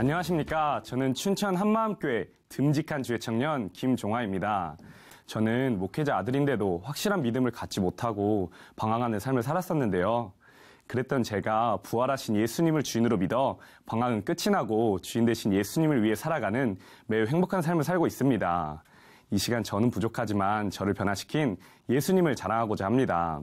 안녕하십니까. 저는 춘천 한마음교회 듬직한 주의 청년 김종화입니다. 저는 목회자 아들인데도 확실한 믿음을 갖지 못하고 방황하는 삶을 살았었는데요. 그랬던 제가 부활하신 예수님을 주인으로 믿어 방황은 끝이 나고 주인 되신 예수님을 위해 살아가는 매우 행복한 삶을 살고 있습니다. 이 시간 저는 부족하지만 저를 변화시킨 예수님을 자랑하고자 합니다.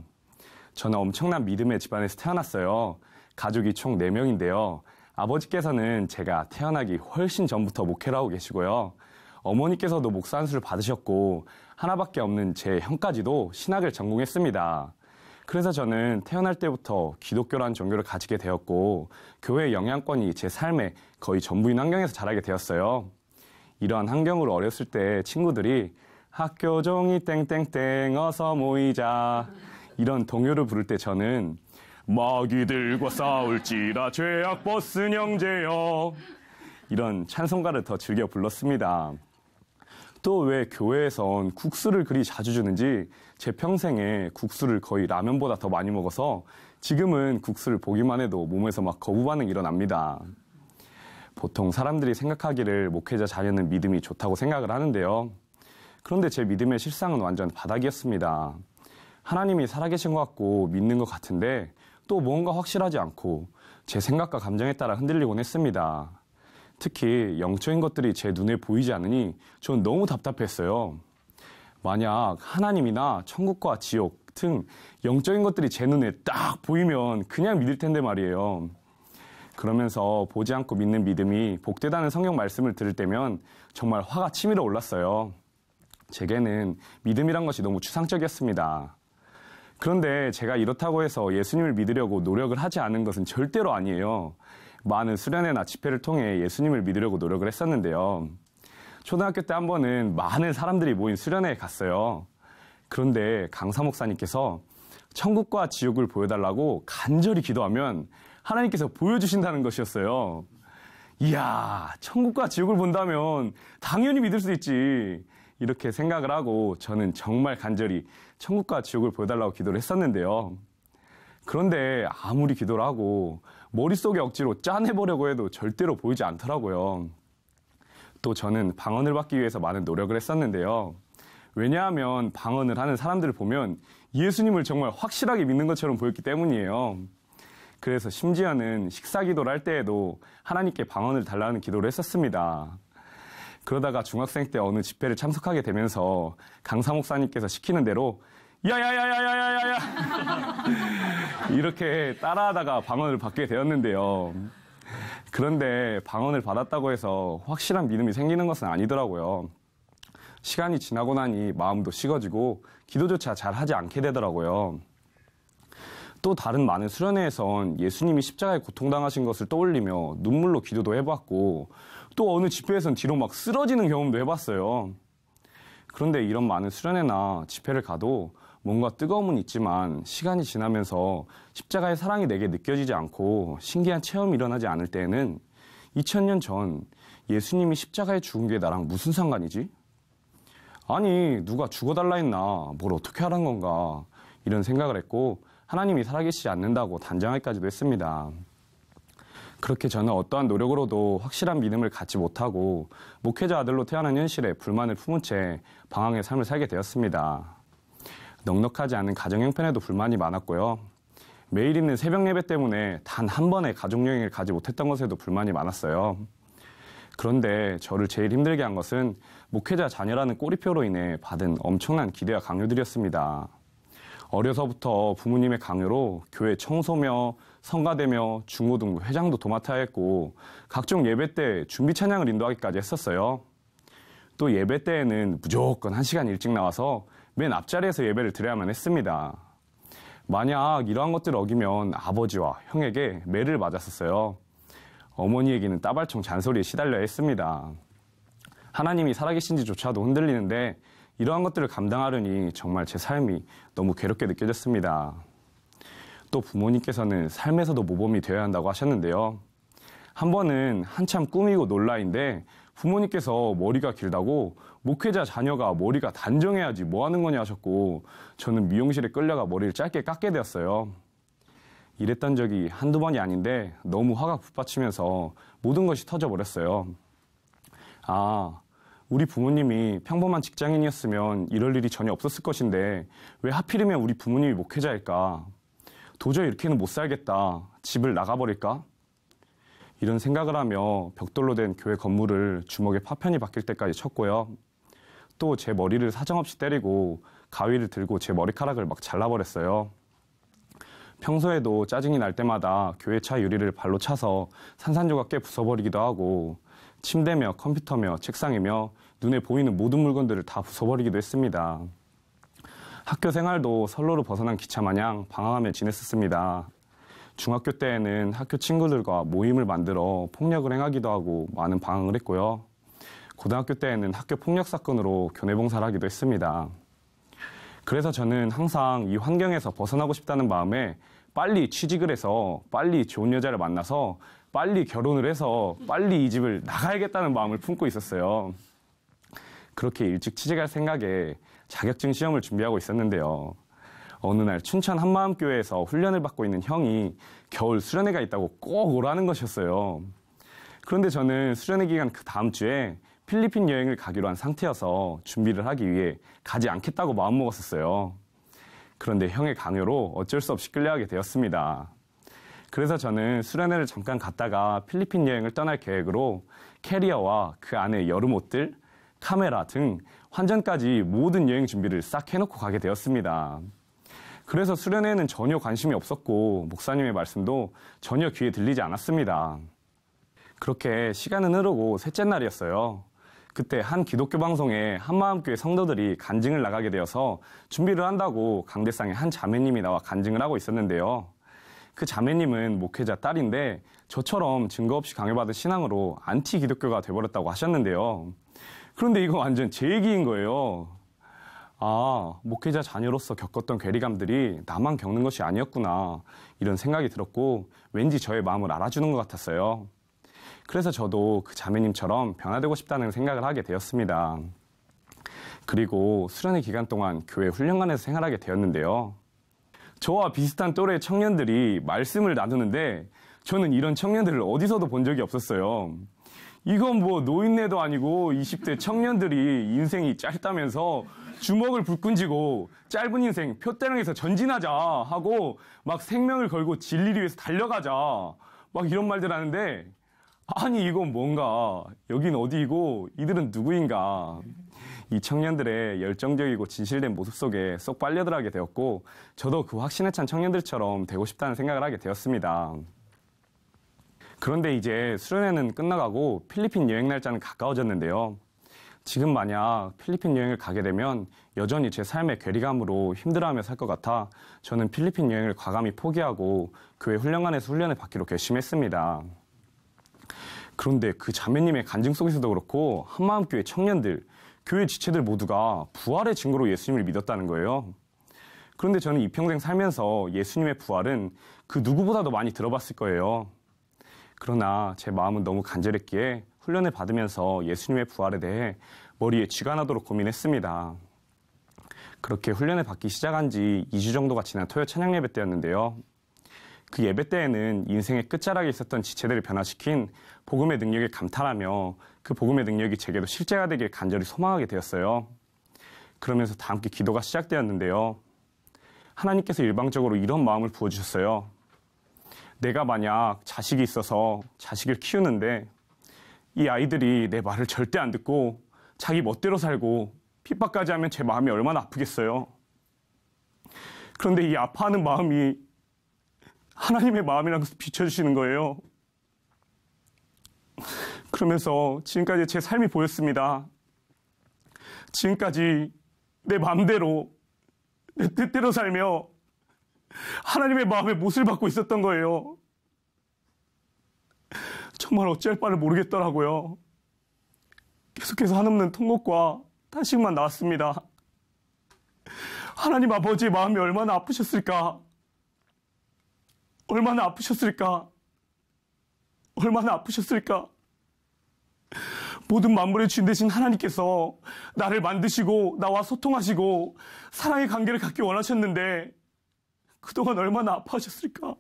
저는 엄청난 믿음의 집안에서 태어났어요. 가족이 총 4명인데요. 아버지께서는 제가 태어나기 훨씬 전부터 목회를 하고 계시고요. 어머니께서도 목사 안수를 받으셨고 하나밖에 없는 제 형까지도 신학을 전공했습니다. 그래서 저는 태어날 때부터 기독교라는 종교를 가지게 되었고 교회의 영향권이 제 삶의 거의 전부인 환경에서 자라게 되었어요. 이러한 환경으로 어렸을 때 친구들이 학교 종이 땡땡땡 어서 모이자 이런 동요를 부를 때 저는 마귀들과 싸울지라 죄악 벗은 형제여 이런 찬송가를 더 즐겨 불렀습니다. 또 왜 교회에선 국수를 그리 자주 주는지 제 평생에 국수를 거의 라면보다 더 많이 먹어서 지금은 국수를 보기만 해도 몸에서 막 거부 반응이 일어납니다. 보통 사람들이 생각하기를 목회자 자녀는 믿음이 좋다고 생각을 하는데요. 그런데 제 믿음의 실상은 완전 바닥이었습니다. 하나님이 살아계신 것 같고 믿는 것 같은데 또 뭔가 확실하지 않고 제 생각과 감정에 따라 흔들리곤 했습니다. 특히 영적인 것들이 제 눈에 보이지 않으니 전 너무 답답했어요. 만약 하나님이나 천국과 지옥 등 영적인 것들이 제 눈에 딱 보이면 그냥 믿을 텐데 말이에요. 그러면서 보지 않고 믿는 믿음이 복되다는 성경 말씀을 들을 때면 정말 화가 치밀어 올랐어요. 제게는 믿음이란 것이 너무 추상적이었습니다. 그런데 제가 이렇다고 해서 예수님을 믿으려고 노력을 하지 않은 것은 절대로 아니에요. 많은 수련회나 집회를 통해 예수님을 믿으려고 노력을 했었는데요. 초등학교 때 한 번은 많은 사람들이 모인 수련회에 갔어요. 그런데 강사 목사님께서 천국과 지옥을 보여달라고 간절히 기도하면 하나님께서 보여주신다는 것이었어요. 이야, 천국과 지옥을 본다면 당연히 믿을 수 있지. 이렇게 생각을 하고 저는 정말 간절히 천국과 지옥을 보여달라고 기도를 했었는데요. 그런데 아무리 기도를 하고 머릿속에 억지로 짜내보려고 해도 절대로 보이지 않더라고요. 또 저는 방언을 받기 위해서 많은 노력을 했었는데요. 왜냐하면 방언을 하는 사람들을 보면 예수님을 정말 확실하게 믿는 것처럼 보였기 때문이에요. 그래서 심지어는 식사 기도를 할 때에도 하나님께 방언을 달라는 기도를 했었습니다. 그러다가 중학생 때 어느 집회를 참석하게 되면서 강사 목사님께서 시키는 대로 야야야야야야야야 이렇게 따라하다가 방언을 받게 되었는데요. 그런데 방언을 받았다고 해서 확실한 믿음이 생기는 것은 아니더라고요. 시간이 지나고 나니 마음도 식어지고 기도조차 잘 하지 않게 되더라고요. 또 다른 많은 수련회에선 예수님이 십자가에 고통당하신 것을 떠올리며 눈물로 기도도 해봤고 또 어느 집회에선 뒤로 막 쓰러지는 경험도 해봤어요. 그런데 이런 많은 수련회나 집회를 가도 뭔가 뜨거움은 있지만 시간이 지나면서 십자가의 사랑이 내게 느껴지지 않고 신기한 체험이 일어나지 않을 때에는 2000년 전 예수님이 십자가에 죽은 게 나랑 무슨 상관이지? 아니 누가 죽어달라 했나 뭘 어떻게 하란 건가 이런 생각을 했고 하나님이 살아계시지 않는다고 단정하기까지도 했습니다. 그렇게 저는 어떠한 노력으로도 확실한 믿음을 갖지 못하고 목회자 아들로 태어난 현실에 불만을 품은 채 방황의 삶을 살게 되었습니다. 넉넉하지 않은 가정 형편에도 불만이 많았고요. 매일 있는 새벽 예배 때문에 단 한 번의 가족 여행을 가지 못했던 것에도 불만이 많았어요. 그런데 저를 제일 힘들게 한 것은 목회자 자녀라는 꼬리표로 인해 받은 엄청난 기대와 강요들이었습니다. 어려서부터 부모님의 강요로 교회 청소며 성가대며 중고등부 회장도 도맡아야 했고 각종 예배 때 준비 찬양을 인도하기까지 했었어요. 또 예배 때에는 무조건 1시간 일찍 나와서 맨 앞자리에서 예배를 드려야만 했습니다. 만약 이러한 것들을 어기면 아버지와 형에게 매를 맞았었어요. 어머니에게는 따발총 잔소리에 시달려야 했습니다. 하나님이 살아계신지조차도 흔들리는데 이러한 것들을 감당하려니 정말 제 삶이 너무 괴롭게 느껴졌습니다. 또 부모님께서는 삶에서도 모범이 되어야 한다고 하셨는데요. 한 번은 한참 꾸미고 놀라인데 부모님께서 머리가 길다고 목회자 자녀가 머리가 단정해야지 뭐 하는 거냐 하셨고 저는 미용실에 끌려가 머리를 짧게 깎게 되었어요. 이랬던 적이 한두 번이 아닌데 너무 화가 북받치면서 모든 것이 터져버렸어요. 아, 우리 부모님이 평범한 직장인이었으면 이럴 일이 전혀 없었을 것인데 왜 하필이면 우리 부모님이 목회자일까? 도저히 이렇게는 못 살겠다. 집을 나가버릴까? 이런 생각을 하며 벽돌로 된 교회 건물을 주먹에 파편이 박힐 때까지 쳤고요. 또 제 머리를 사정없이 때리고 가위를 들고 제 머리카락을 막 잘라버렸어요. 평소에도 짜증이 날 때마다 교회 차 유리를 발로 차서 산산조각 깨 부숴버리기도 하고 침대며 컴퓨터며 책상이며 눈에 보이는 모든 물건들을 다 부숴버리기도 했습니다. 학교 생활도 선로로 벗어난 기차 마냥 방황하며 지냈었습니다. 중학교 때에는 학교 친구들과 모임을 만들어 폭력을 행하기도 하고 많은 방황을 했고요. 고등학교 때에는 학교 폭력 사건으로 교내 봉사를 하기도 했습니다. 그래서 저는 항상 이 환경에서 벗어나고 싶다는 마음에 빨리 취직을 해서 빨리 좋은 여자를 만나서 빨리 결혼을 해서 빨리 이 집을 나가야겠다는 마음을 품고 있었어요. 그렇게 일찍 취직할 생각에 자격증 시험을 준비하고 있었는데요. 어느 날 춘천 한마음교회에서 훈련을 받고 있는 형이 겨울 수련회가 있다고 꼭 오라는 것이었어요. 그런데 저는 수련회 기간 그 다음 주에 필리핀 여행을 가기로 한 상태여서 준비를 하기 위해 가지 않겠다고 마음먹었었어요. 그런데 형의 강요로 어쩔 수 없이 끌려가게 되었습니다. 그래서 저는 수련회를 잠깐 갔다가 필리핀 여행을 떠날 계획으로 캐리어와 그 안에 여름 옷들, 카메라 등 환전까지 모든 여행 준비를 싹 해놓고 가게 되었습니다. 그래서 수련회에는 전혀 관심이 없었고 목사님의 말씀도 전혀 귀에 들리지 않았습니다. 그렇게 시간은 흐르고 셋째 날이었어요. 그때 한 기독교 방송에 한마음교회 성도들이 간증을 나가게 되어서 준비를 한다고 강대상의 한 자매님이 나와 간증을 하고 있었는데요. 그 자매님은 목회자 딸인데 저처럼 증거 없이 강요받은 신앙으로 안티 기독교가 돼버렸다고 하셨는데요. 그런데 이거 완전 제 얘기인 거예요. 아, 목회자 자녀로서 겪었던 괴리감들이 나만 겪는 것이 아니었구나 이런 생각이 들었고 왠지 저의 마음을 알아주는 것 같았어요. 그래서 저도 그 자매님처럼 변화되고 싶다는 생각을 하게 되었습니다. 그리고 수련회 기간 동안 교회 훈련관에서 생활하게 되었는데요. 저와 비슷한 또래 청년들이 말씀을 나누는데 저는 이런 청년들을 어디서도 본 적이 없었어요. 이건 뭐 노인네도 아니고 20대 청년들이 인생이 짧다면서 주먹을 불끈 쥐고 짧은 인생 표대령에서 전진하자 하고 막 생명을 걸고 진리를 위해서 달려가자 막 이런 말들 하는데 아니 이건 뭔가 여긴 어디이고 이들은 누구인가. 이 청년들의 열정적이고 진실된 모습 속에 쏙 빨려들어가게 되었고 저도 그 확신에 찬 청년들처럼 되고 싶다는 생각을 하게 되었습니다. 그런데 이제 수련회는 끝나가고 필리핀 여행 날짜는 가까워졌는데요. 지금 만약 필리핀 여행을 가게 되면 여전히 제 삶의 괴리감으로 힘들어하며 살 것 같아 저는 필리핀 여행을 과감히 포기하고 교회 훈련관에서 훈련을 받기로 결심했습니다. 그런데 그 자매님의 간증 속에서도 그렇고 한마음교회 청년들, 교회 지체들 모두가 부활의 증거로 예수님을 믿었다는 거예요. 그런데 저는 이 평생 살면서 예수님의 부활은 그 누구보다도 많이 들어봤을 거예요. 그러나 제 마음은 너무 간절했기에 훈련을 받으면서 예수님의 부활에 대해 머리에 쥐가 나도록 고민했습니다. 그렇게 훈련을 받기 시작한 지 2주 정도가 지난 토요 찬양 예배 때였는데요. 그 예배 때에는 인생의 끝자락에 있었던 지체들을 변화시킨 복음의 능력에 감탄하며 그 복음의 능력이 제게도 실제가 되길 간절히 소망하게 되었어요. 그러면서 다 함께 기도가 시작되었는데요. 하나님께서 일방적으로 이런 마음을 부어주셨어요. 내가 만약 자식이 있어서 자식을 키우는데 이 아이들이 내 말을 절대 안 듣고 자기 멋대로 살고 핍박까지 하면 제 마음이 얼마나 아프겠어요. 그런데 이 아파하는 마음이 하나님의 마음이라는 것을 비춰주시는 거예요. 그러면서 지금까지 제 삶이 보였습니다. 지금까지 내 마음대로 내 뜻대로 살며 하나님의 마음에 못을 받고 있었던 거예요. 정말 어찌할 바를 모르겠더라고요. 계속해서 한없는 통곡과 탄식만 나왔습니다. 하나님 아버지의 마음이 얼마나 아프셨을까? 얼마나 아프셨을까? 얼마나 아프셨을까? 모든 만물의 주인 되신 하나님께서 나를 만드시고 나와 소통하시고 사랑의 관계를 갖기 원하셨는데 그동안 얼마나 아파하셨을까?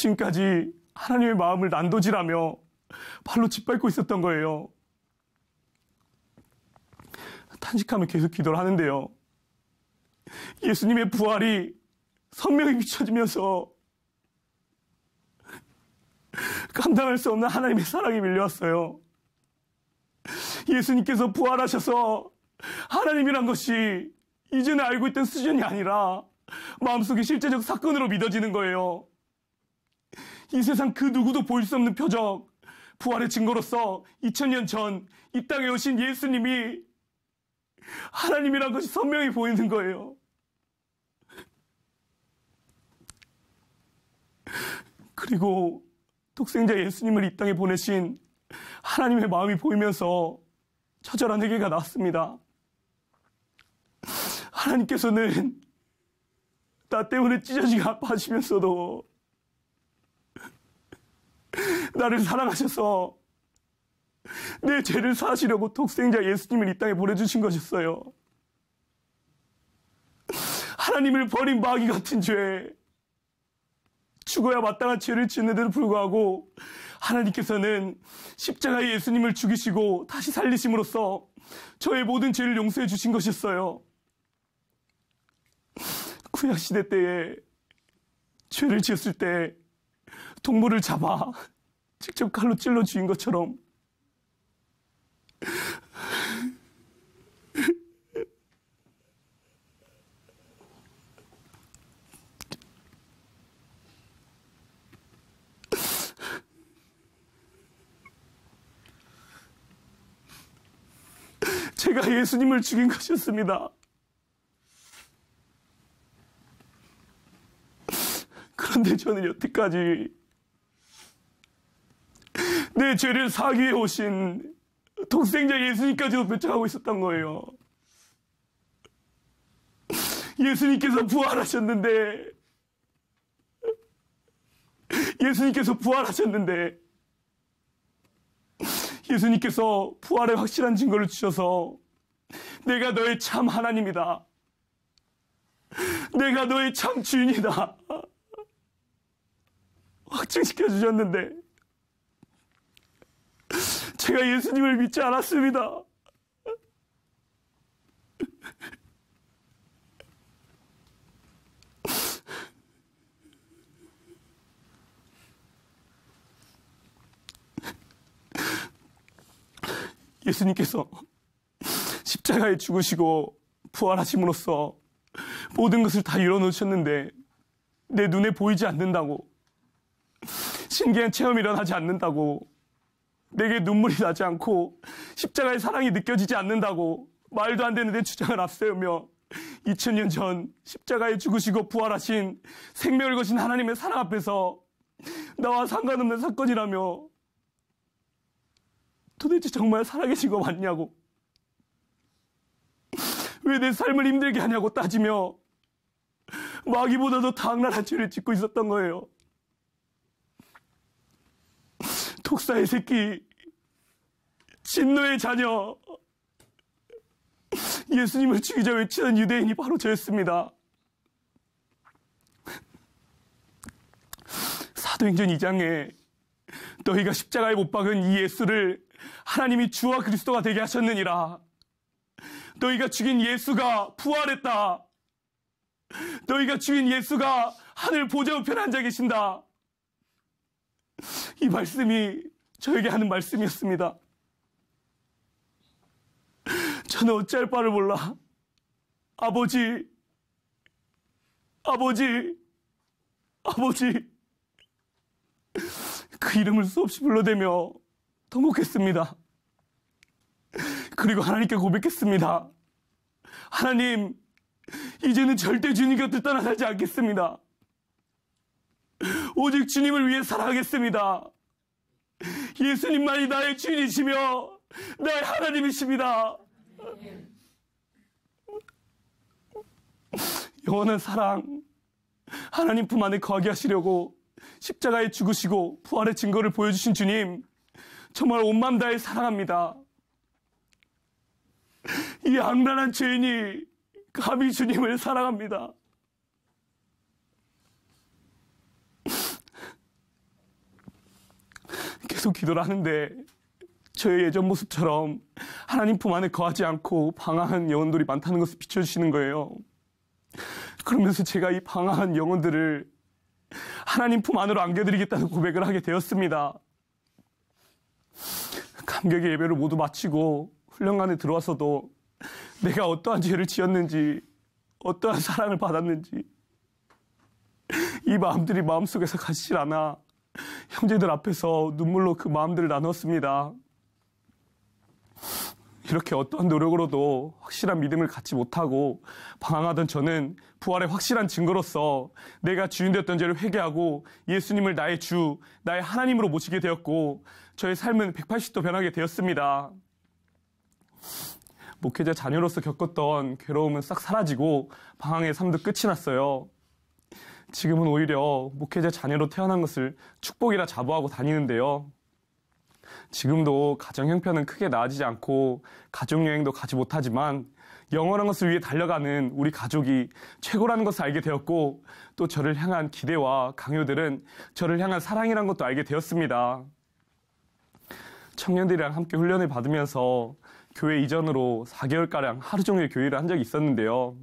지금까지 하나님의 마음을 난도질하며 발로 짓밟고 있었던 거예요. 탄식하며 계속 기도를 하는데요. 예수님의 부활이 선명히 비춰지면서 감당할 수 없는 하나님의 사랑이 밀려왔어요. 예수님께서 부활하셔서 하나님이란 것이 이전에 알고 있던 수준이 아니라 마음속에 실제적 사건으로 믿어지는 거예요. 이 세상 그 누구도 보일 수 없는 표적, 부활의 증거로서 2000년 전 이 땅에 오신 예수님이 하나님이란 것이 선명히 보이는 거예요. 그리고 독생자 예수님을 이 땅에 보내신 하나님의 마음이 보이면서 처절한 회개가 나왔습니다. 하나님께서는 나 때문에 찢어지게 아파하시면서도 나를 사랑하셔서 내 죄를 사하시려고 독생자 예수님을 이 땅에 보내주신 것이었어요. 하나님을 버린 마귀 같은 죄, 죽어야 마땅한 죄를 짓는데도 불구하고 하나님께서는 십자가에 예수님을 죽이시고 다시 살리심으로써 저의 모든 죄를 용서해 주신 것이었어요. 구약시대 때에 죄를 지었을 때 동물을 잡아 직접 칼로 찔러 죽인 것처럼 제가 예수님을 죽인 것이었습니다. 그런데 저는 여태까지 내 죄를 사기 위해 오신 독생자 예수님까지도 배척하고 있었던 거예요. 예수님께서 부활하셨는데 예수님께서 부활의 확실한 증거를 주셔서 내가 너의 참 하나님이다, 내가 너의 참 주인이다 확증시켜 주셨는데 제가 예수님을 믿지 않았습니다. 예수님께서 십자가에 죽으시고 부활하심으로써 모든 것을 다 이뤄놓으셨는데 내 눈에 보이지 않는다고, 신기한 체험이 일어나지 않는다고, 내게 눈물이 나지 않고 십자가의 사랑이 느껴지지 않는다고 말도 안 되는 내 주장을 앞세우며 2000년 전 십자가에 죽으시고 부활하신 생명을 거신 하나님의 사랑 앞에서 나와 상관없는 사건이라며 도대체 정말 살아계신 거 맞냐고, 왜 내 삶을 힘들게 하냐고 따지며 마귀보다도 더 악랄한 죄를 짓고 있었던 거예요. 독사의 새끼, 진노의 자녀, 예수님을 죽이자 외치던 유대인이 바로 저였습니다. 사도행전 2장에 너희가 십자가에 못 박은 이 예수를 하나님이 주와 그리스도가 되게 하셨느니라, 너희가 죽인 예수가 부활했다, 너희가 죽인 예수가 하늘 보좌 우편에 앉아 계신다, 이 말씀이 저에게 하는 말씀이었습니다. 저는 어찌할 바를 몰라 아버지 그 이름을 수없이 불러대며 통곡했습니다. 그리고 하나님께 고백했습니다. 하나님, 이제는 절대 주님 곁을 떠나 살지 않겠습니다. 오직 주님을 위해 살아가겠습니다. 예수님만이 나의 주인이시며 나의 하나님이십니다. 영원한 사랑, 하나님 품 안에 거하게 하시려고 십자가에 죽으시고 부활의 증거를 보여주신 주님, 정말 온 마음 다해 사랑합니다. 이 악랄한 죄인이 감히 주님을 사랑합니다. 계속 기도를 하는데 저의 예전 모습처럼 하나님 품 안에 거하지 않고 방황한 영혼들이 많다는 것을 비춰주시는 거예요. 그러면서 제가 이 방황한 영혼들을 하나님 품 안으로 안겨드리겠다는 고백을 하게 되었습니다. 감격의 예배를 모두 마치고 훈련관에 들어와서도 내가 어떠한 죄를 지었는지, 어떠한 사랑을 받았는지 이 마음들이 마음속에서 가시질 않아 형제들 앞에서 눈물로 그 마음들을 나눴습니다. 이렇게 어떠한 노력으로도 확실한 믿음을 갖지 못하고 방황하던 저는 부활의 확실한 증거로서 내가 주인 되었던 죄를 회개하고 예수님을 나의 주, 나의 하나님으로 모시게 되었고 저의 삶은 180도 변하게 되었습니다. 목회자 자녀로서 겪었던 괴로움은 싹 사라지고 방황의 삶도 끝이 났어요. 지금은 오히려 목회자 자녀로 태어난 것을 축복이라 자부하고 다니는데요. 지금도 가정 형편은 크게 나아지지 않고 가족여행도 가지 못하지만 영원한 것을 위해 달려가는 우리 가족이 최고라는 것을 알게 되었고 또 저를 향한 기대와 강요들은 저를 향한 사랑이란 것도 알게 되었습니다. 청년들이랑 함께 훈련을 받으면서 교회 이전으로 4개월가량 하루 종일 교회를 한 적이 있었는데요.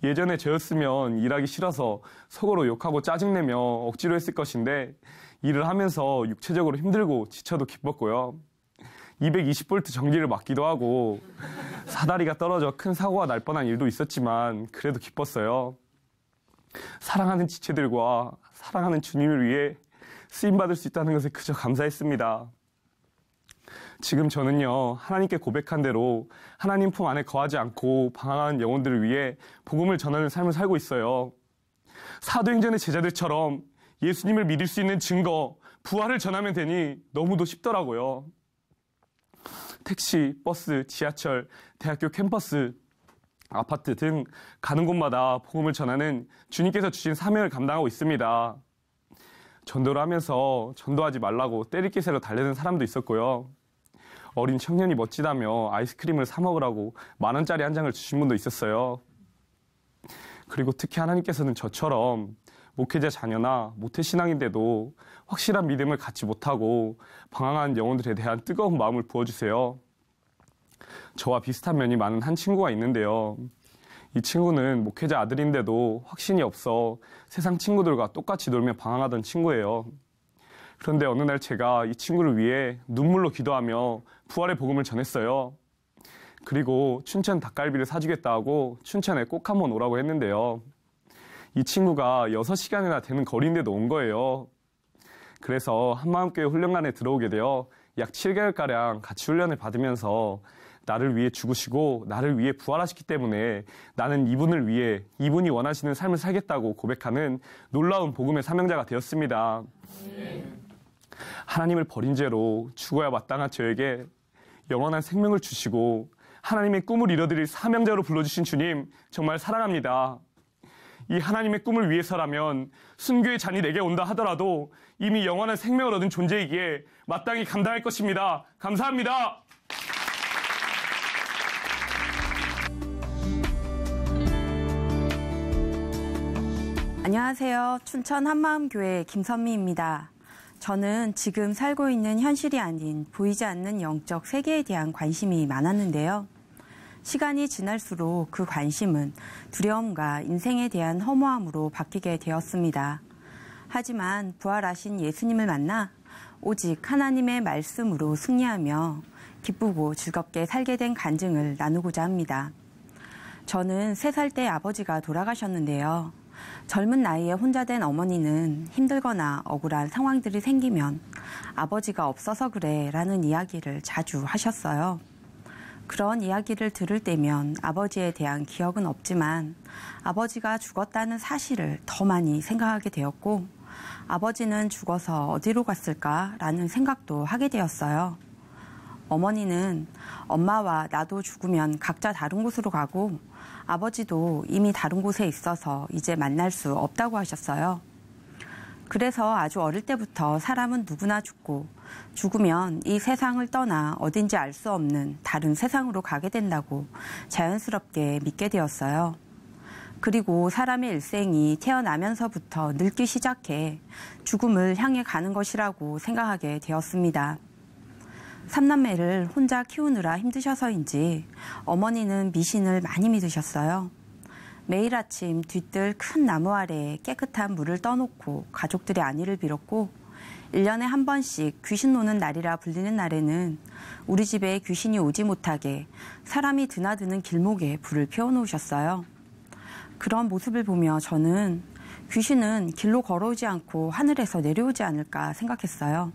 예전에 저였으면 일하기 싫어서 속으로 욕하고 짜증내며 억지로 했을 것인데 일을 하면서 육체적으로 힘들고 지쳐도 기뻤고요. 220V 전기를 맞기도 하고 사다리가 떨어져 큰 사고가 날 뻔한 일도 있었지만 그래도 기뻤어요. 사랑하는 지체들과 사랑하는 주님을 위해 쓰임받을 수 있다는 것에 그저 감사했습니다. 지금 저는요, 하나님께 고백한 대로 하나님 품 안에 거하지 않고 방황하는 영혼들을 위해 복음을 전하는 삶을 살고 있어요. 사도행전의 제자들처럼 예수님을 믿을 수 있는 증거, 부활을 전하면 되니 너무도 쉽더라고요. 택시, 버스, 지하철, 대학교 캠퍼스, 아파트 등 가는 곳마다 복음을 전하는 주님께서 주신 사명을 감당하고 있습니다. 전도를 하면서 전도하지 말라고 때리기세로 달래는 사람도 있었고요. 어린 청년이 멋지다며 아이스크림을 사 먹으라고 10,000원짜리 한 장을 주신 분도 있었어요. 그리고 특히 하나님께서는 저처럼 목회자 자녀나 모태신앙인데도 확실한 믿음을 갖지 못하고 방황한 영혼들에 대한 뜨거운 마음을 부어주세요. 저와 비슷한 면이 많은 한 친구가 있는데요. 이 친구는 목회자 아들인데도 확신이 없어 세상 친구들과 똑같이 놀며 방황하던 친구예요. 그런데 어느 날 제가 이 친구를 위해 눈물로 기도하며 부활의 복음을 전했어요. 그리고 춘천 닭갈비를 사주겠다 하고 춘천에 꼭 한번 오라고 했는데요. 이 친구가 6시간이나 되는 거리인데도 온 거예요. 그래서 한마음교회 훈련관에 들어오게 되어 약 7개월가량 같이 훈련을 받으면서 나를 위해 죽으시고 나를 위해 부활하셨기 때문에 나는 이분을 위해 이분이 원하시는 삶을 살겠다고 고백하는 놀라운 복음의 사명자가 되었습니다. 하나님을 버린 죄로 죽어야 마땅한 저에게 영원한 생명을 주시고 하나님의 꿈을 이뤄드릴 사명자로 불러주신 주님 정말 사랑합니다. 이 하나님의 꿈을 위해서라면 순교의 잔이 내게 온다 하더라도 이미 영원한 생명을 얻은 존재이기에 마땅히 감당할 것입니다. 감사합니다. 안녕하세요. 춘천 한마음교회 김선미입니다. 저는 지금 살고 있는 현실이 아닌 보이지 않는 영적 세계에 대한 관심이 많았는데요. 시간이 지날수록 그 관심은 두려움과 인생에 대한 허무함으로 바뀌게 되었습니다. 하지만 부활하신 예수님을 만나 오직 하나님의 말씀으로 승리하며 기쁘고 즐겁게 살게 된 간증을 나누고자 합니다. 저는 3살 때 아버지가 돌아가셨는데요. 젊은 나이에 혼자 된 어머니는 힘들거나 억울한 상황들이 생기면 아버지가 없어서 그래 라는 이야기를 자주 하셨어요. 그런 이야기를 들을 때면 아버지에 대한 기억은 없지만 아버지가 죽었다는 사실을 더 많이 생각하게 되었고 아버지는 죽어서 어디로 갔을까라는 생각도 하게 되었어요. 어머니는 엄마와 나도 죽으면 각자 다른 곳으로 가고 아버지도 이미 다른 곳에 있어서 이제 만날 수 없다고 하셨어요. 그래서 아주 어릴 때부터 사람은 누구나 죽고 죽으면 이 세상을 떠나 어딘지 알 수 없는 다른 세상으로 가게 된다고 자연스럽게 믿게 되었어요. 그리고 사람의 일생이 태어나면서부터 늙기 시작해 죽음을 향해 가는 것이라고 생각하게 되었습니다. 삼남매를 혼자 키우느라 힘드셔서인지 어머니는 미신을 많이 믿으셨어요. 매일 아침 뒤뜰 큰 나무 아래에 깨끗한 물을 떠놓고 가족들의 안위를 빌었고 1년에 한 번씩 귀신 노는 날이라 불리는 날에는 우리 집에 귀신이 오지 못하게 사람이 드나드는 길목에 불을 피워놓으셨어요. 그런 모습을 보며 저는 귀신은 길로 걸어오지 않고 하늘에서 내려오지 않을까 생각했어요.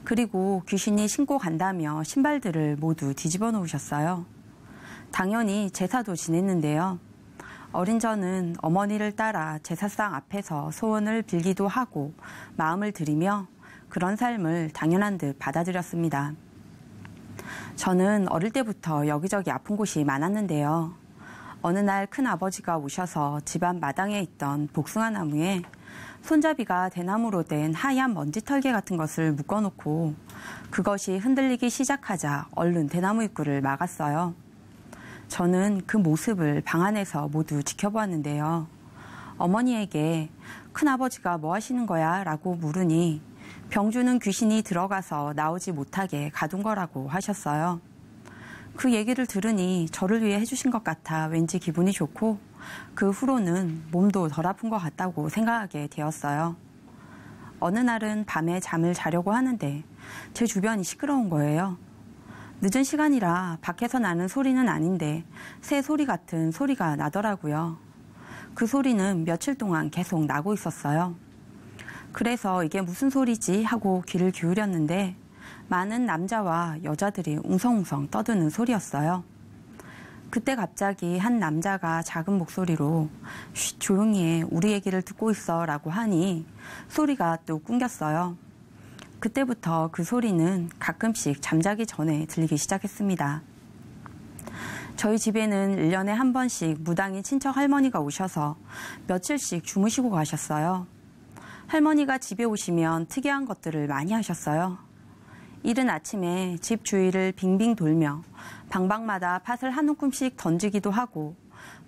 그리고 귀신이 신고 간다며 신발들을 모두 뒤집어 놓으셨어요. 당연히 제사도 지냈는데요. 어린 저는 어머니를 따라 제사상 앞에서 소원을 빌기도 하고 마음을 드리며 그런 삶을 당연한 듯 받아들였습니다. 저는 어릴 때부터 여기저기 아픈 곳이 많았는데요. 어느 날 큰아버지가 오셔서 집안 마당에 있던 복숭아 나무에 손잡이가 대나무로 된 하얀 먼지털개 같은 것을 묶어놓고 그것이 흔들리기 시작하자 얼른 대나무 입구를 막았어요. 저는 그 모습을 방 안에서 모두 지켜보았는데요. 어머니에게 큰아버지가 뭐 하시는 거야? 라고 물으니 병주는 귀신이 들어가서 나오지 못하게 가둔 거라고 하셨어요. 그 얘기를 들으니 저를 위해 해주신 것 같아 왠지 기분이 좋고 그 후로는 몸도 덜 아픈 것 같다고 생각하게 되었어요. 어느 날은 밤에 잠을 자려고 하는데 제 주변이 시끄러운 거예요. 늦은 시간이라 밖에서 나는 소리는 아닌데 새 소리 같은 소리가 나더라고요. 그 소리는 며칠 동안 계속 나고 있었어요. 그래서 이게 무슨 소리지 하고 귀를 기울였는데 많은 남자와 여자들이 웅성웅성 떠드는 소리였어요. 그때 갑자기 한 남자가 작은 목소리로 "쉿, 조용히 해. 우리 얘기를 듣고 있어 라고 하니 소리가 또 끊겼어요. 그때부터 그 소리는 가끔씩 잠자기 전에 들리기 시작했습니다. 저희 집에는 1년에 한 번씩 무당인 친척 할머니가 오셔서 며칠씩 주무시고 가셨어요. 할머니가 집에 오시면 특이한 것들을 많이 하셨어요. 이른 아침에 집 주위를 빙빙 돌며 방방마다 팥을 한 움큼씩 던지기도 하고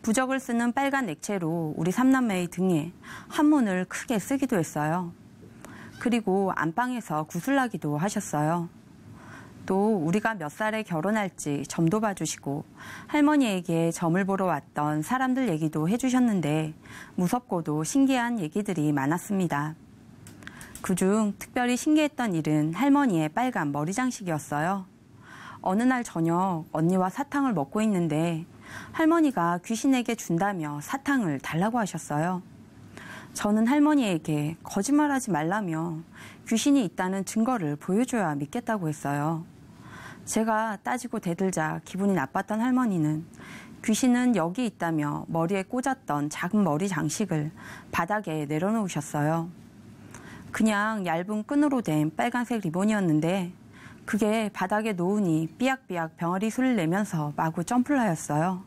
부적을 쓰는 빨간 액체로 우리 삼남매의 등에 한문을 크게 쓰기도 했어요. 그리고 안방에서 구슬나기도 하셨어요. 또 우리가 몇 살에 결혼할지 점도 봐주시고 할머니에게 점을 보러 왔던 사람들 얘기도 해주셨는데 무섭고도 신기한 얘기들이 많았습니다. 그중 특별히 신기했던 일은 할머니의 빨간 머리 장식이었어요. 어느 날 저녁 언니와 사탕을 먹고 있는데 할머니가 귀신에게 준다며 사탕을 달라고 하셨어요. 저는 할머니에게 거짓말하지 말라며 귀신이 있다는 증거를 보여줘야 믿겠다고 했어요. 제가 따지고 대들자 기분이 나빴던 할머니는 귀신은 여기 있다며 머리에 꽂았던 작은 머리 장식을 바닥에 내려놓으셨어요. 그냥 얇은 끈으로 된 빨간색 리본이었는데 그게 바닥에 놓으니 삐약삐약 병아리 소리를 내면서 마구 점프를 하였어요.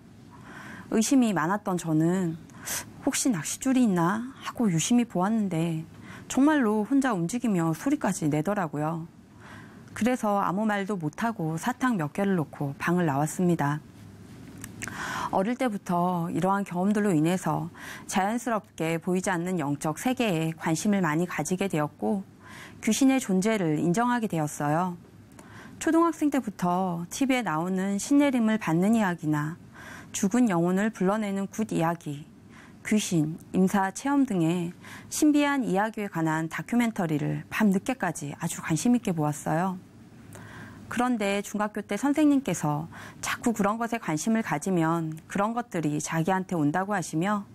의심이 많았던 저는 혹시 낚싯줄이 있나 하고 유심히 보았는데 정말로 혼자 움직이며 소리까지 내더라고요. 그래서 아무 말도 못하고 사탕 몇 개를 놓고 방을 나왔습니다. 어릴 때부터 이러한 경험들로 인해서 자연스럽게 보이지 않는 영적 세계에 관심을 많이 가지게 되었고 귀신의 존재를 인정하게 되었어요. 초등학생 때부터 TV에 나오는 신내림을 받는 이야기나 죽은 영혼을 불러내는 굿 이야기, 귀신, 임사 체험 등의 신비한 이야기에 관한 다큐멘터리를 밤늦게까지 아주 관심 있게 보았어요. 그런데 중학교 때 선생님께서 자꾸 그런 것에 관심을 가지면 그런 것들이 자기한테 온다고 하시며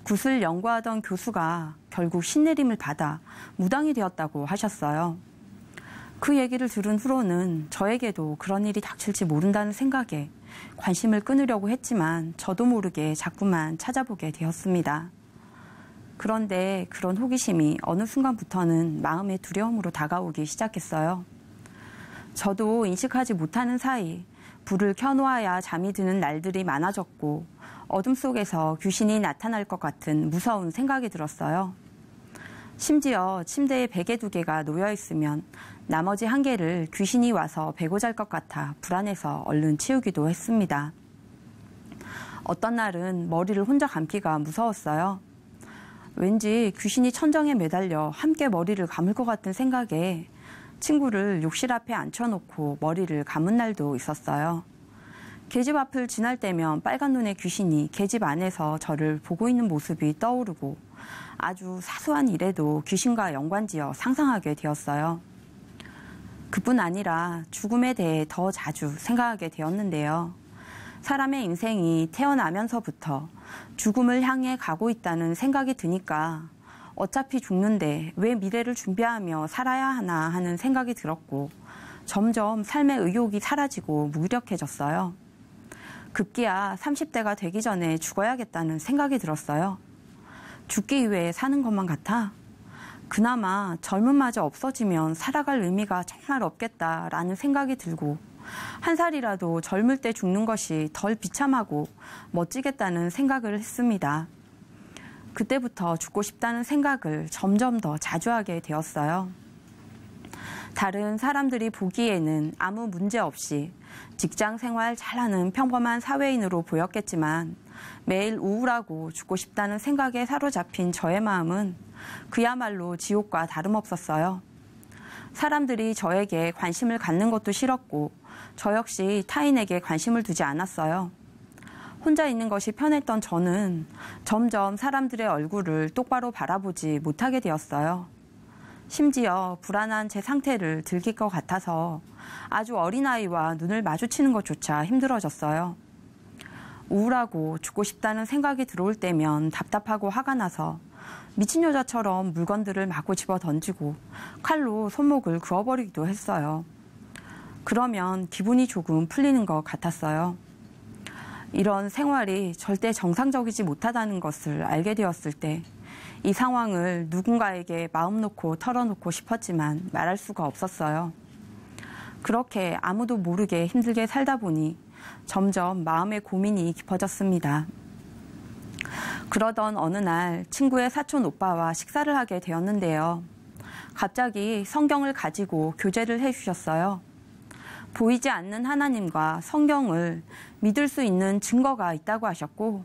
굿을 연구하던 교수가 결국 신내림을 받아 무당이 되었다고 하셨어요. 그 얘기를 들은 후로는 저에게도 그런 일이 닥칠지 모른다는 생각에 관심을 끊으려고 했지만 저도 모르게 자꾸만 찾아보게 되었습니다. 그런데 그런 호기심이 어느 순간부터는 마음의 두려움으로 다가오기 시작했어요. 저도 인식하지 못하는 사이 불을 켜놓아야 잠이 드는 날들이 많아졌고 어둠 속에서 귀신이 나타날 것 같은 무서운 생각이 들었어요. 심지어 침대에 베개 2개가 놓여 있으면 나머지 1개를 귀신이 와서 베고 잘 것 같아 불안해서 얼른 치우기도 했습니다. 어떤 날은 머리를 혼자 감기가 무서웠어요. 왠지 귀신이 천정에 매달려 함께 머리를 감을 것 같은 생각에 친구를 욕실 앞에 앉혀놓고 머리를 감은 날도 있었어요. 계집 앞을 지날 때면 빨간 눈의 귀신이 계집 안에서 저를 보고 있는 모습이 떠오르고 아주 사소한 일에도 귀신과 연관지어 상상하게 되었어요. 그뿐 아니라 죽음에 대해 더 자주 생각하게 되었는데요. 사람의 인생이 태어나면서부터 죽음을 향해 가고 있다는 생각이 드니까 어차피 죽는데 왜 미래를 준비하며 살아야 하나 하는 생각이 들었고 점점 삶의 의욕이 사라지고 무기력해졌어요. 급기야 30대가 되기 전에 죽어야겠다는 생각이 들었어요. 죽기 위해 사는 것만 같아 그나마 젊음마저 없어지면 살아갈 의미가 정말 없겠다라는 생각이 들고 한 살이라도 젊을 때 죽는 것이 덜 비참하고 멋지겠다는 생각을 했습니다. 그때부터 죽고 싶다는 생각을 점점 더 자주 하게 되었어요. 다른 사람들이 보기에는 아무 문제 없이 직장 생활 잘하는 평범한 사회인으로 보였겠지만 매일 우울하고 죽고 싶다는 생각에 사로잡힌 저의 마음은 그야말로 지옥과 다름없었어요. 사람들이 저에게 관심을 갖는 것도 싫었고 저 역시 타인에게 관심을 두지 않았어요. 혼자 있는 것이 편했던 저는 점점 사람들의 얼굴을 똑바로 바라보지 못하게 되었어요. 심지어 불안한 제 상태를 들킬 것 같아서 아주 어린아이와 눈을 마주치는 것조차 힘들어졌어요. 우울하고 죽고 싶다는 생각이 들어올 때면 답답하고 화가 나서 미친 여자처럼 물건들을 마구 집어 던지고 칼로 손목을 그어버리기도 했어요. 그러면 기분이 조금 풀리는 것 같았어요. 이런 생활이 절대 정상적이지 못하다는 것을 알게 되었을 때 이 상황을 누군가에게 마음 놓고 털어놓고 싶었지만 말할 수가 없었어요. 그렇게 아무도 모르게 힘들게 살다 보니 점점 마음의 고민이 깊어졌습니다. 그러던 어느 날 친구의 사촌 오빠와 식사를 하게 되었는데요. 갑자기 성경을 가지고 교제를 해주셨어요. 보이지 않는 하나님과 성경을 믿을 수 있는 증거가 있다고 하셨고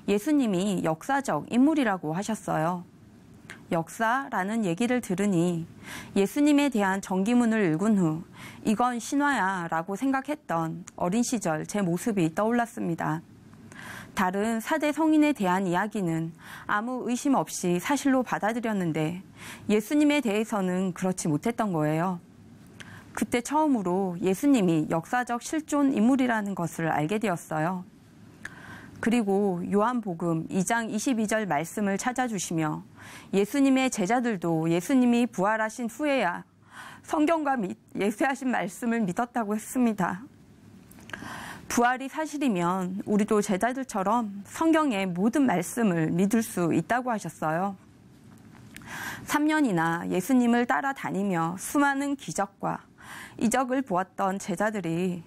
예수님이 역사적 인물이라고 하셨어요. 역사라는 얘기를 들으니 예수님에 대한 전기문을 읽은 후 이건 신화야 라고 생각했던 어린 시절 제 모습이 떠올랐습니다. 다른 4대 성인에 대한 이야기는 아무 의심 없이 사실로 받아들였는데 예수님에 대해서는 그렇지 못했던 거예요. 그때 처음으로 예수님이 역사적 실존 인물이라는 것을 알게 되었어요. 그리고 요한복음 2장 22절 말씀을 찾아주시며 예수님의 제자들도 예수님이 부활하신 후에야 성경과 예수하신 말씀을 믿었다고 했습니다. 부활이 사실이면 우리도 제자들처럼 성경의 모든 말씀을 믿을 수 있다고 하셨어요. 3년이나 예수님을 따라다니며 수많은 기적과 이적을 보았던 제자들이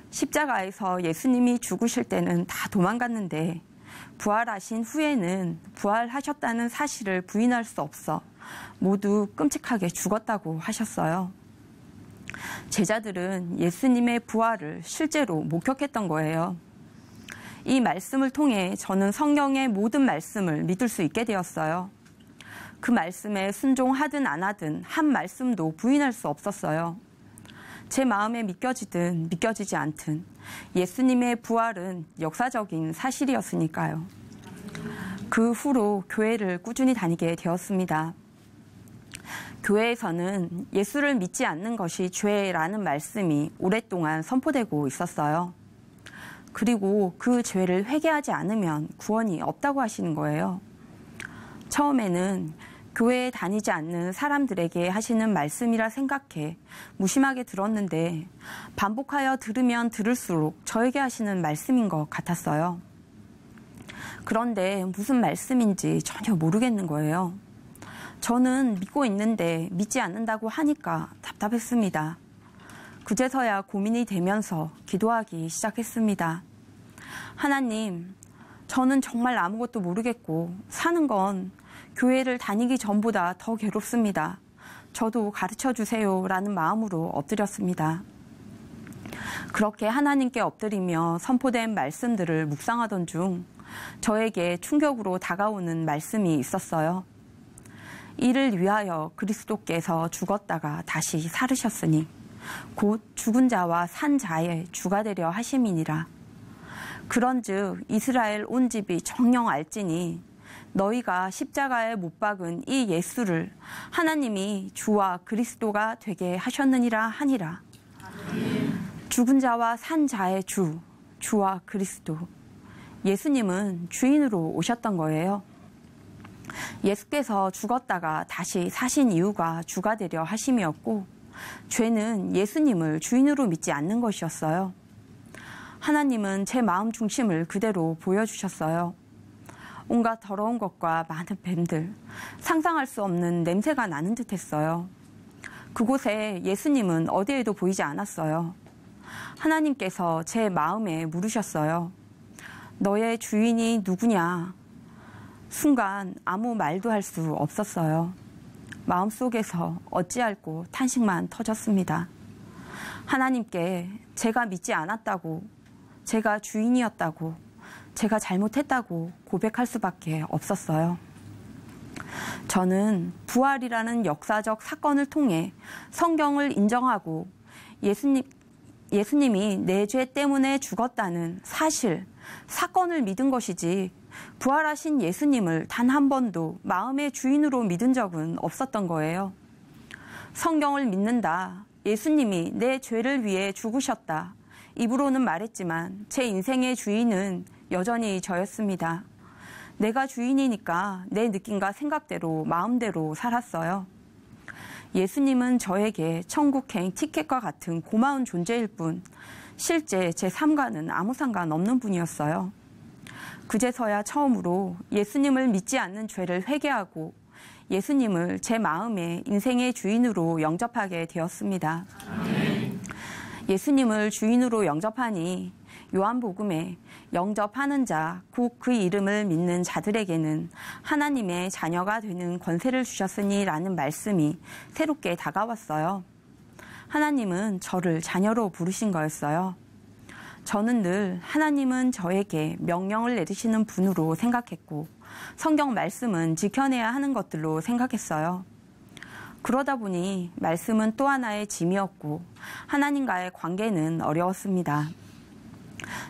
십자가에서 예수님이 죽으실 때는 다 도망갔는데 부활하신 후에는 부활하셨다는 사실을 부인할 수 없어 모두 끔찍하게 죽었다고 하셨어요. 제자들은 예수님의 부활을 실제로 목격했던 거예요. 이 말씀을 통해 저는 성경의 모든 말씀을 믿을 수 있게 되었어요. 그 말씀에 순종하든 안 하든 한 말씀도 부인할 수 없었어요. 제 마음에 믿겨지든 믿겨지지 않든 예수님의 부활은 역사적인 사실이었으니까요. 그 후로 교회를 꾸준히 다니게 되었습니다. 교회에서는 예수를 믿지 않는 것이 죄라는 말씀이 오랫동안 선포되고 있었어요. 그리고 그 죄를 회개하지 않으면 구원이 없다고 하시는 거예요. 처음에는 교회에 다니지 않는 사람들에게 하시는 말씀이라 생각해 무심하게 들었는데 반복하여 들으면 들을수록 저에게 하시는 말씀인 것 같았어요. 그런데 무슨 말씀인지 전혀 모르겠는 거예요. 저는 믿고 있는데 믿지 않는다고 하니까 답답했습니다. 그제서야 고민이 되면서 기도하기 시작했습니다. 하나님, 저는 정말 아무것도 모르겠고 사는 건 교회를 다니기 전보다 더 괴롭습니다. 저도 가르쳐 주세요 라는 마음으로 엎드렸습니다. 그렇게 하나님께 엎드리며 선포된 말씀들을 묵상하던 중 저에게 충격으로 다가오는 말씀이 있었어요. 이를 위하여 그리스도께서 죽었다가 다시 살으셨으니 곧 죽은 자와 산 자의 주가 되려 하심이니라. 그런즉 이스라엘 온 집이 정녕 알지니 너희가 십자가에 못 박은 이 예수를 하나님이 주와 그리스도가 되게 하셨느니라 하니라. 죽은 자와 산 자의 주, 주와 그리스도. 예수님은 주인으로 오셨던 거예요. 예수께서 죽었다가 다시 사신 이유가 주가 되려 하심이었고, 죄는 예수님을 주인으로 믿지 않는 것이었어요. 하나님은 제 마음 중심을 그대로 보여주셨어요. 온갖 더러운 것과 많은 뱀들, 상상할 수 없는 냄새가 나는 듯 했어요. 그곳에 예수님은 어디에도 보이지 않았어요. 하나님께서 제 마음에 물으셨어요. 너의 주인이 누구냐? 순간 아무 말도 할 수 없었어요. 마음속에서 어찌할꼬 탄식만 터졌습니다. 하나님께 제가 믿지 않았다고, 제가 주인이었다고, 제가 잘못했다고 고백할 수밖에 없었어요. 저는 부활이라는 역사적 사건을 통해 성경을 인정하고 예수님이 내 죄 때문에 죽었다는 사실, 사건을 믿은 것이지 부활하신 예수님을 단 한 번도 마음의 주인으로 믿은 적은 없었던 거예요. 성경을 믿는다, 예수님이 내 죄를 위해 죽으셨다, 입으로는 말했지만 제 인생의 주인은 여전히 저였습니다. 내가 주인이니까 내 느낌과 생각대로 마음대로 살았어요. 예수님은 저에게 천국행 티켓과 같은 고마운 존재일 뿐 실제 제 삶과는 아무 상관없는 분이었어요. 그제서야 처음으로 예수님을 믿지 않는 죄를 회개하고 예수님을 제 마음의 인생의 주인으로 영접하게 되었습니다. 아멘. 예수님을 주인으로 영접하니 요한복음에 영접하는 자, 곧 그 이름을 믿는 자들에게는 하나님의 자녀가 되는 권세를 주셨으니 라는 말씀이 새롭게 다가왔어요. 하나님은 저를 자녀로 부르신 거였어요. 저는 늘 하나님은 저에게 명령을 내리시는 분으로 생각했고 성경 말씀은 지켜내야 하는 것들로 생각했어요. 그러다 보니 말씀은 또 하나의 짐이었고 하나님과의 관계는 어려웠습니다.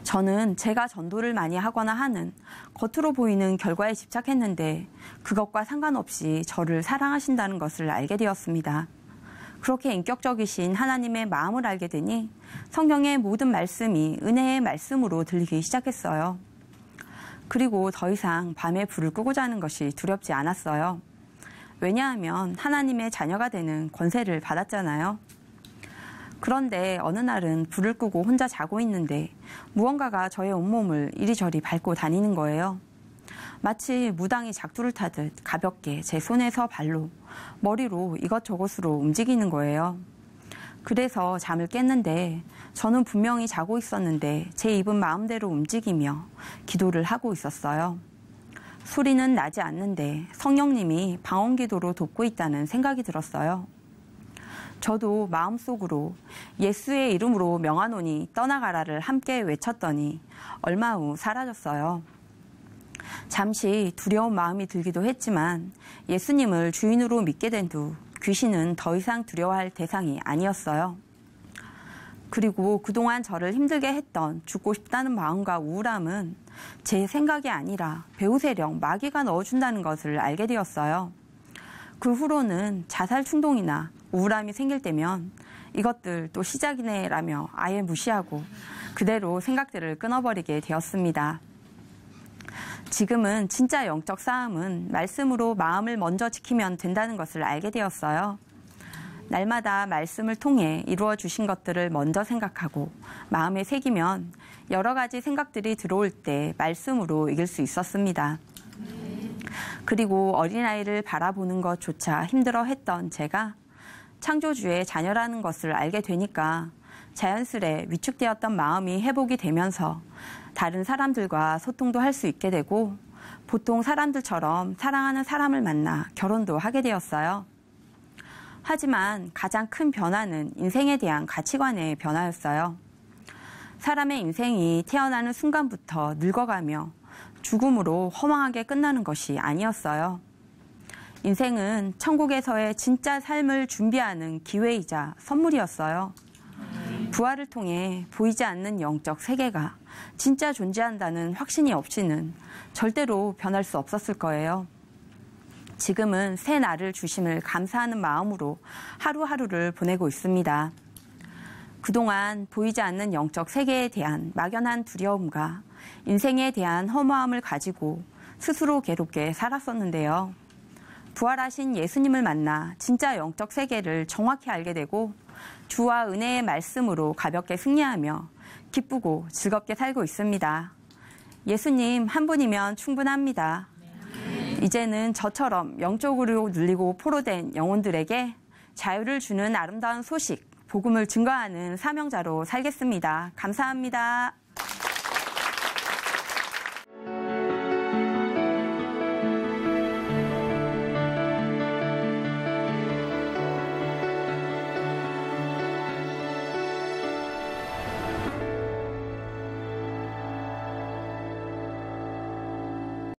저는 제가 전도를 많이 하거나 하는 겉으로 보이는 결과에 집착했는데 그것과 상관없이 저를 사랑하신다는 것을 알게 되었습니다. 그렇게 인격적이신 하나님의 마음을 알게 되니 성경의 모든 말씀이 은혜의 말씀으로 들리기 시작했어요. 그리고 더 이상 밤에 불을 끄고 자는 것이 두렵지 않았어요. 왜냐하면 하나님의 자녀가 되는 권세를 받았잖아요. 그런데 어느 날은 불을 끄고 혼자 자고 있는데 무언가가 저의 온몸을 이리저리 밟고 다니는 거예요. 마치 무당이 작두를 타듯 가볍게 제 손에서 발로, 머리로 이것저것으로 움직이는 거예요. 그래서 잠을 깼는데 저는 분명히 자고 있었는데 제 입은 마음대로 움직이며 기도를 하고 있었어요. 소리는 나지 않는데 성령님이 방언기도로 돕고 있다는 생각이 들었어요. 저도 마음속으로 예수의 이름으로 명하노니 떠나가라를 함께 외쳤더니 얼마 후 사라졌어요. 잠시 두려운 마음이 들기도 했지만 예수님을 주인으로 믿게 된 후 귀신은 더 이상 두려워할 대상이 아니었어요. 그리고 그동안 저를 힘들게 했던 죽고 싶다는 마음과 우울함은 제 생각이 아니라 배후 세력 마귀가 넣어준다는 것을 알게 되었어요. 그 후로는 자살 충동이나 우울함이 생길 때면 이것들 또 시작이네 라며 아예 무시하고 그대로 생각들을 끊어버리게 되었습니다. 지금은 진짜 영적 싸움은 말씀으로 마음을 먼저 지키면 된다는 것을 알게 되었어요. 날마다 말씀을 통해 이루어 주신 것들을 먼저 생각하고 마음에 새기면 여러 가지 생각들이 들어올 때 말씀으로 이길 수 있었습니다. 그리고 어린아이를 바라보는 것조차 힘들어 했던 제가 창조주의 자녀라는 것을 알게 되니까 자연스레 위축되었던 마음이 회복이 되면서 다른 사람들과 소통도 할 수 있게 되고 보통 사람들처럼 사랑하는 사람을 만나 결혼도 하게 되었어요. 하지만 가장 큰 변화는 인생에 대한 가치관의 변화였어요. 사람의 인생이 태어나는 순간부터 늙어가며 죽음으로 허망하게 끝나는 것이 아니었어요. 인생은 천국에서의 진짜 삶을 준비하는 기회이자 선물이었어요. 부활을 통해 보이지 않는 영적 세계가 진짜 존재한다는 확신이 없이는 절대로 변할 수 없었을 거예요. 지금은 새 날을 주심을 감사하는 마음으로 하루하루를 보내고 있습니다. 그동안 보이지 않는 영적 세계에 대한 막연한 두려움과 인생에 대한 허무함을 가지고 스스로 괴롭게 살았었는데요. 부활하신 예수님을 만나 진짜 영적 세계를 정확히 알게 되고 주와 은혜의 말씀으로 가볍게 승리하며 기쁘고 즐겁게 살고 있습니다. 예수님 한 분이면 충분합니다. 이제는 저처럼 영적으로 눌리고 포로된 영혼들에게 자유를 주는 아름다운 소식, 복음을 증거하는 사명자로 살겠습니다. 감사합니다.